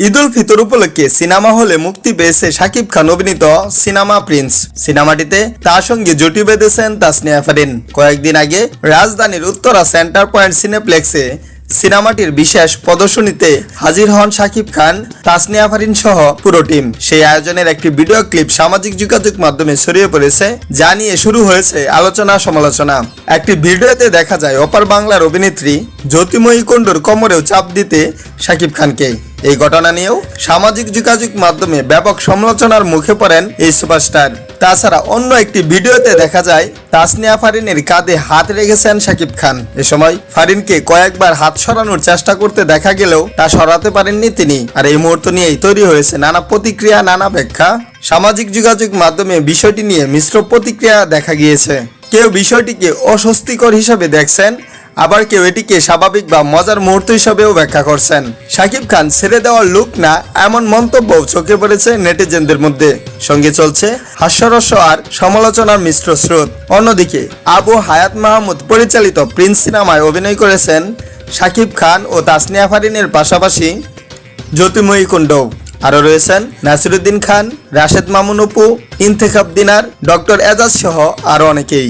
ঈদ উল ফিতর উপলক্ষে সিনেমা হলে মুক্তি পেয়েছে শাকিব খান অভিনীত সিনেমা প্রিন্স। সিনেমাটিতে তার সঙ্গে জুটি বেঁধেছেন তাসনিয়া ফারিন। কয়েকদিন আগে রাজধানীর উত্তরা সেন্টার পয়েন্ট সিনেপ্লেক্সে সিনেমাটির বিশেষ প্রদর্শনীতে হাজির হন শাকিব খান, তাসনিয়া ফারিন সহ পুরো টিম। সেই আয়োজনের একটি ভিডিও ক্লিপ সামাজিক যোগাযোগ মাধ্যমে ছড়িয়ে পড়েছে, যা নিয়ে শুরু হয়েছে আলোচনা সমালোচনা। একটি ভিডিওতে দেখা যায় ওপার বাংলার অভিনেত্রী জ্যোতিময়ী কুণ্ডুর কোমরেও চাপ দিতে শাকিব খানকে। এই ঘটনা নিয়েও সামাজিক যোগাযোগ মাধ্যমে ব্যাপক সমালোচনার মুখে পড়েন এই সুপারস্টার। তাছাড়া অন্য একটি ভিডিওতে দেখা যায় তাসনিয়া ফারিনের কাঁধে হাত রেখেছেন শাকিব খান। এ সময় ফারিনকে কয়েকবার হাত সরানোর চেষ্টা করতে দেখা গেলেও তা সরাতে পারেননি তিনি। আর এই মুহূর্ত নিয়েই তৈরি হয়েছে নানা প্রতিক্রিয়া, নানা ব্যাখ্যা। সামাজিক যোগাযোগ মাধ্যমে বিষয়টি নিয়ে মিশ্র প্রতিক্রিয়া দেখা গিয়েছে। কেউ বিষয়টিকে অস্বস্তিকর হিসাবে দেখছেন, আবার কেউ এটিকে স্বাভাবিক বা মজার মুহূর্ত হিসাবেও ব্যাখ্যা করছেন। শাকিব খান ছেড়ে দেওয়ার লুক না, এমন মন্তব্য চোখে পড়েছে নেটিজেনদের মধ্যে। সঙ্গে চলছে হাস্যরস আর সমালোচনার মিশ্র স্রোত। অন্যদিকে আবু হায়াত মাহমুদ পরিচালিত প্রিন্স সিনেমায় অভিনয় করেছেন শাকিব খান ও তাসনিয়া ফারিনের পাশাপাশি জ্যোতিময়ী কুণ্ডু। আরও রয়েছেন নাসিরুদ্দিন খান, রাশেদ মামুন অপু, ইন্তেখাব দিনার, ডক্টর এজাজ সহ আরও অনেকেই।